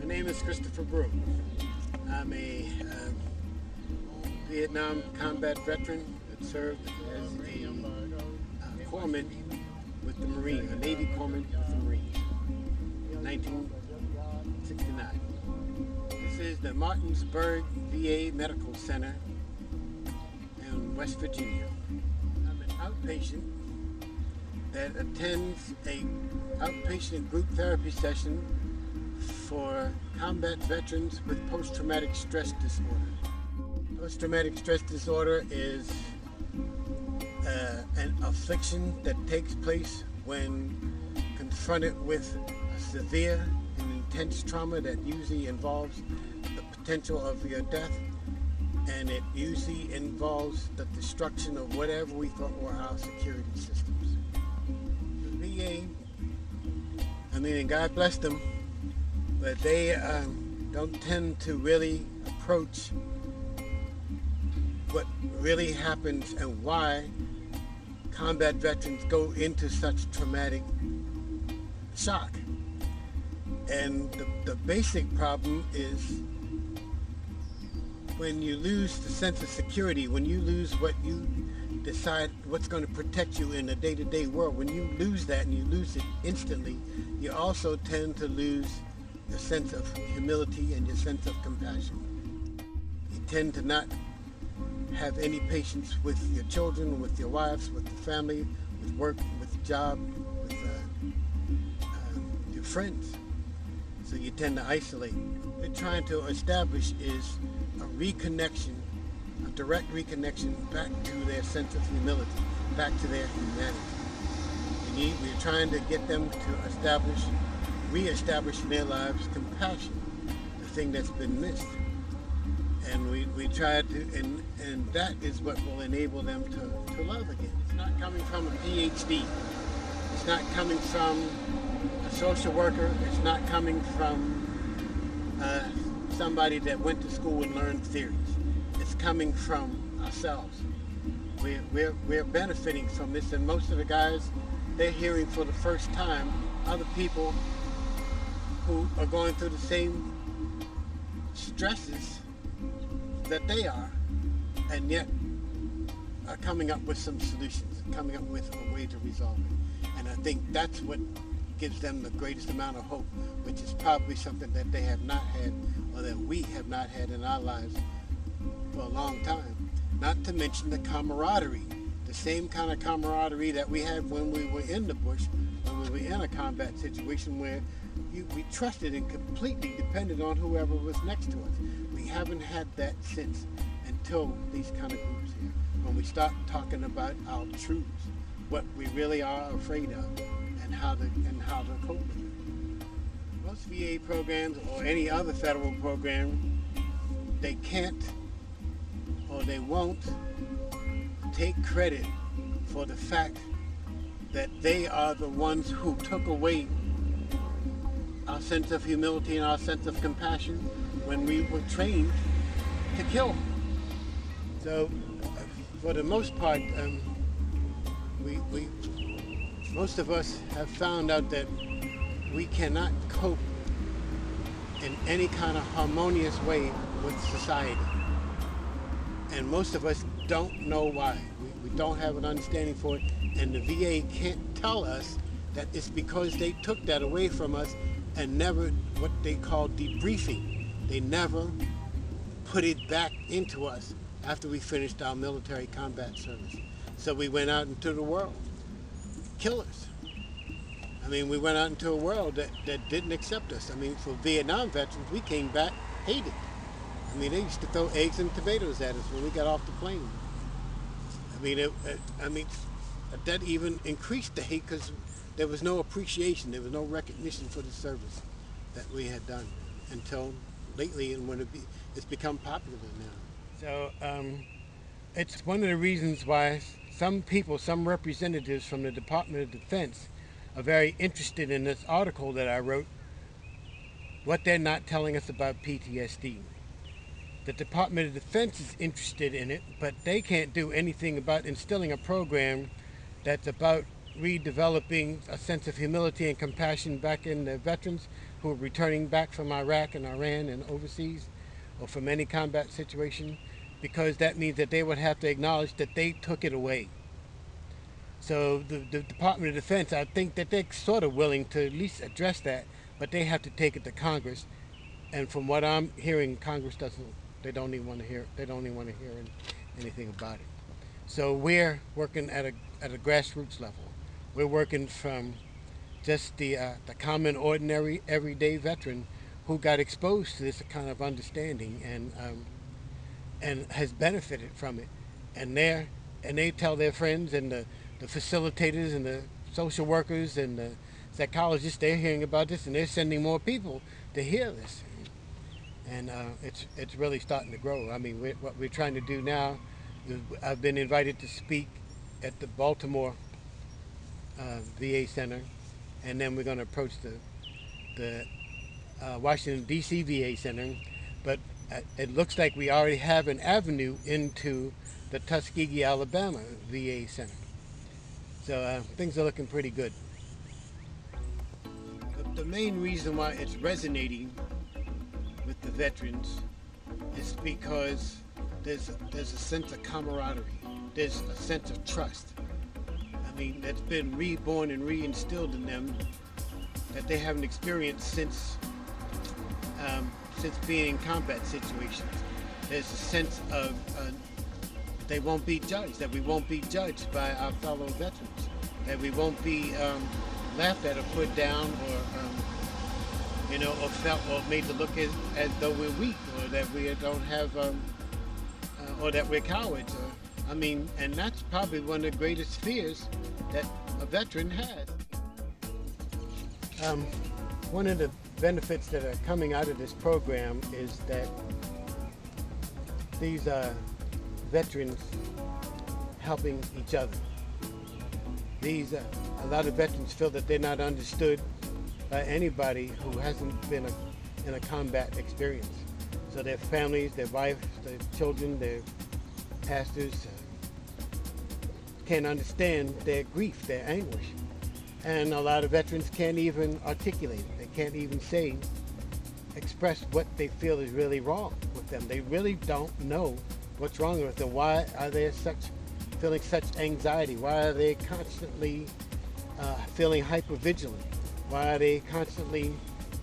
My name is Christopher Broom. I'm a Vietnam combat veteran that served as a corpsman with the Marine, a Navy corpsman with the Marines in 1969. This is the Martinsburg VA Medical Center in West Virginia. I'm an outpatient that attends a outpatient group therapy session for combat veterans with post-traumatic stress disorder. Post-traumatic stress disorder is an affliction that takes place when confronted with a severe and intense trauma that usually involves the potential of your death, and it usually involves the destruction of whatever we thought were our security systems. The VA, and God bless them, but they don't tend to really approach what really happens and why combat veterans go into such traumatic shock. And the basic problem is when you lose the sense of security, when you lose what you decide what's going to protect you in the day-to-day world, when you lose that and you lose it instantly, you also tend to lose your sense of humility and your sense of compassion. You tend to not have any patience with your children, with your wives, with the family, with work, with the job, with your friends. So you tend to isolate. What they're trying to establish is a reconnection, a direct reconnection back to their sense of humility, back to their humanity. We're trying to get them to reestablish in their lives compassion, the thing that's been missed. And we try to, and that is what will enable them to love again. It's not coming from a PhD. It's not coming from a social worker. It's not coming from somebody that went to school and learned theories. It's coming from ourselves. We're benefiting from this, and most of the guys, they're hearing for the first time other people who are going through the same stresses that they are, and yet are coming up with some solutions, coming up with a way to resolve it. And I think that's what gives them the greatest amount of hope, which is probably something that they have not had, or that we have not had in our lives for a long time. Not to mention the camaraderie, the same kind of camaraderie that we had when we were in the bush, when we were in a combat situation where we trusted and completely depended on whoever was next to us. We haven't had that since, until these kind of groups here, when we start talking about our truths, what we really are afraid of, and how to cope with it. Most VA programs or any other federal program, they can't or they won't take credit for the fact that they are the ones who took away our sense of humility and our sense of compassion when we were trained to kill. So, for the most part, most of us have found out that we cannot cope in any kind of harmonious way with society. And most of us don't know why. We don't have an understanding for it, and the VA can't tell us that it's because they took that away from us and never, what they call debriefing. They never put it back into us after we finished our military combat service. So we went out into the world, killers. We went out into a world that didn't accept us. For Vietnam veterans, we came back hated. They used to throw eggs and tomatoes at us when we got off the plane. That even increased the hate because there was no appreciation, there was no recognition for the service that we had done until lately, and when it's become popular now. So it's one of the reasons why some people, some representatives from the Department of Defense are very interested in this article that I wrote, what they're not telling us about PTSD. The Department of Defense is interested in it, but they can't do anything about instilling a program that's about redeveloping a sense of humility and compassion back in the veterans who are returning back from Iraq and Iran and overseas or from any combat situation, because that means that they would have to acknowledge that they took it away. So the Department of Defense, I think that they're sort of willing to at least address that, but they have to take it to Congress. And from what I'm hearing, Congress doesn't. They don't even want to hear. They don't even want to hear anything about it. So we're working at a grassroots level. We're working from just the common, ordinary, everyday veteran who got exposed to this kind of understanding and has benefited from it, and they tell their friends and the facilitators and the social workers and the psychologists they're hearing about this, and they're sending more people to hear this, and it's really starting to grow. I mean, what we're trying to do now is I've been invited to speak at the Baltimore VA Center, and then we're going to approach the Washington D.C. VA Center, but it looks like we already have an avenue into the Tuskegee, Alabama VA Center. So things are looking pretty good. The main reason why it's resonating with the veterans is because there's a sense of camaraderie. There's a sense of trust. I mean, that's been reborn and reinstilled in them that they haven't experienced since being in combat situations. There's a sense of they won't be judged, that we won't be judged by our fellow veterans, that we won't be laughed at or put down or or felt or made to look as though we're weak or that we don't have or that we're cowards. And that's probably one of the greatest fears that a veteran has. One of the benefits that are coming out of this program is that these are veterans helping each other. A lot of veterans feel that they're not understood by anybody who hasn't been in a combat experience. So their families, their wives, their children, their pastors can't understand their grief, their anguish. And a lot of veterans can't even articulate it. They can't even express what they feel is really wrong with them. They really don't know what's wrong with them. Why are they feeling such anxiety? Why are they constantly feeling hypervigilant? Why are they constantly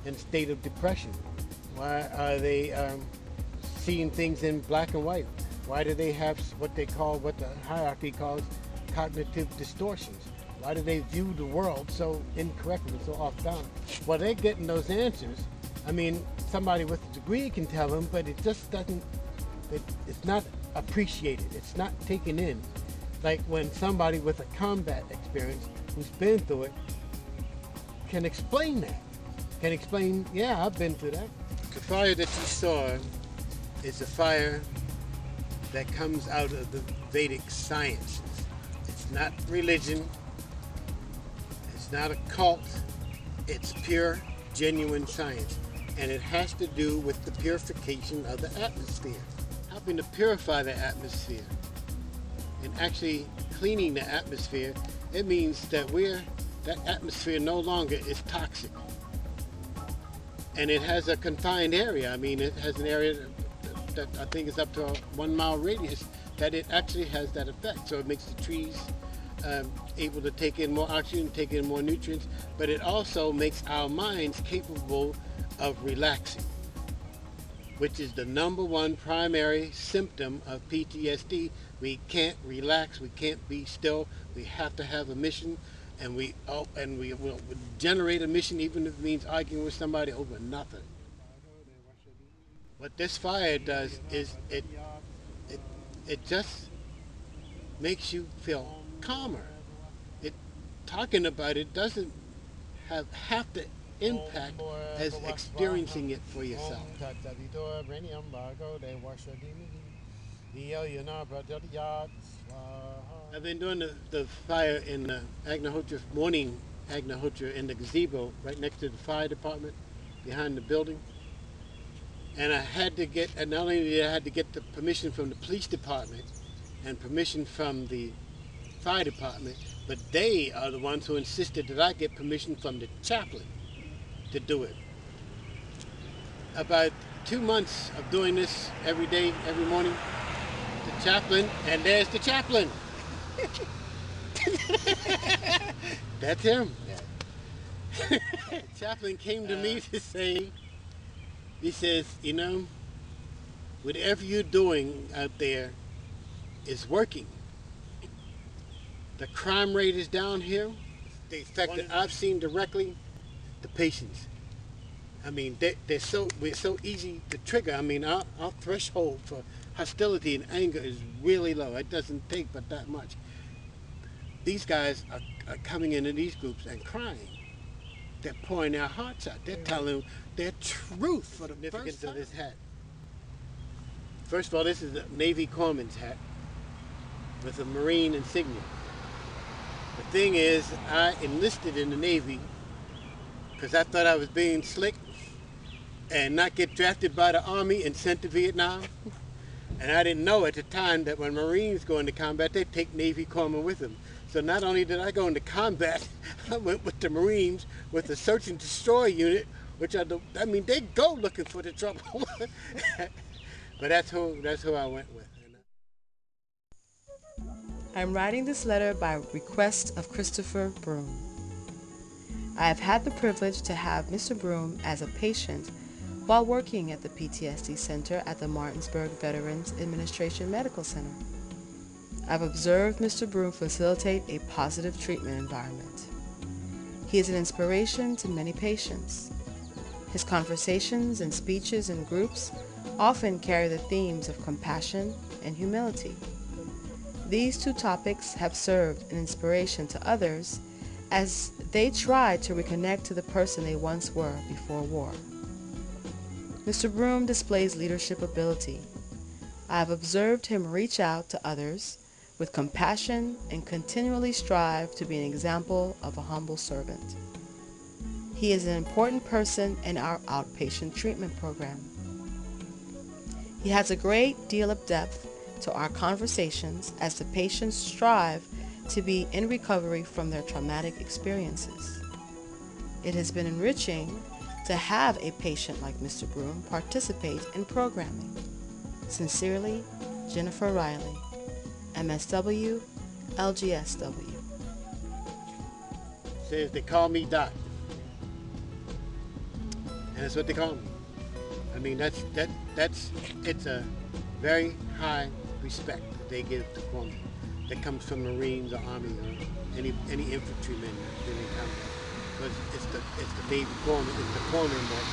in a state of depression? Why are they seeing things in black and white? Why do they have what the hierarchy calls cognitive distortions? Why do they view the world so incorrectly, so off balance? Well, they're getting those answers. I mean, somebody with a degree can tell them, but it just doesn't, it's not appreciated. It's not taken in. Like when somebody with a combat experience who's been through it can explain that. Can explain, yeah, I've been through that. The fire that you saw is a fire that comes out of the Vedic sciences. It's not religion. It's not a cult. It's pure, genuine science. And it has to do with the purification of the atmosphere. Helping to purify the atmosphere and actually cleaning the atmosphere, it means that that atmosphere no longer is toxic. And it has a confined area. I mean, it has an area that I think is up to a 1 mile radius that it actually has that effect. So it makes the trees able to take in more oxygen, take in more nutrients, but it also makes our minds capable of relaxing, which is the number one primary symptom of PTSD. We can't relax, we can't be still, we have to have a mission, and we will generate a mission even if it means arguing with somebody over nothing. What this fire does is it just makes you feel calmer. Talking about it doesn't have half the impact as experiencing it for yourself. I've been doing the fire in Agnihotra, morning Agnihotra in the gazebo right next to the fire department behind the building. And not only did I have to get the permission from the police department and permission from the fire department, but they are the ones who insisted that I get permission from the chaplain to do it. About 2 months of doing this every day, every morning, the chaplain, and there's the chaplain. That's him. Chaplain came to me to say, he says, whatever you're doing out there is working. The crime rate is down here. The effect that I've seen directly, the patients. I mean, we're so easy to trigger. I mean, our threshold for hostility and anger is really low. It doesn't take but that much. These guys are coming into these groups and crying. They're pouring their hearts out. They're telling their truth for the significance of this hat. First of all, this is a Navy corpsman's hat with a Marine insignia. The thing is, I enlisted in the Navy because I thought I was being slick and not get drafted by the Army and sent to Vietnam. And I didn't know at the time that when Marines go into combat, they take Navy corpsmen with them. So not only did I go into combat, I went with the Marines with the search and destroy unit, which they go looking for the trouble. But that's who I went with. I'm writing this letter by request of Christopher Broom. I have had the privilege to have Mr. Broom as a patient while working at the PTSD Center at the Martinsburg Veterans Administration Medical Center. I've observed Mr. Broom facilitate a positive treatment environment. He is an inspiration to many patients. His conversations and speeches in groups often carry the themes of compassion and humility. These two topics have served an inspiration to others as they try to reconnect to the person they once were before war. Mr. Broom displays leadership ability. I have observed him reach out to others with compassion and continually strive to be an example of a humble servant. He is an important person in our outpatient treatment program. He has a great deal of depth to our conversations as the patients strive to be in recovery from their traumatic experiences. It has been enriching to have a patient like Mr. Broom participate in programming. Sincerely, Jennifer Riley, MSW, LGSW. Says they call me Doc, and that's what they call me. I mean, it's a very high respect that they give to corpsmen that comes from Marines or Army or any infantrymen that's been in combat. Because it's the Navy corpsmen, it's the corpsmen that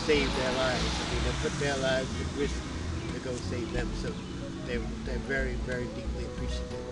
save their lives. I mean, they put their lives at risk to go save them. So they're very, very deeply appreciative.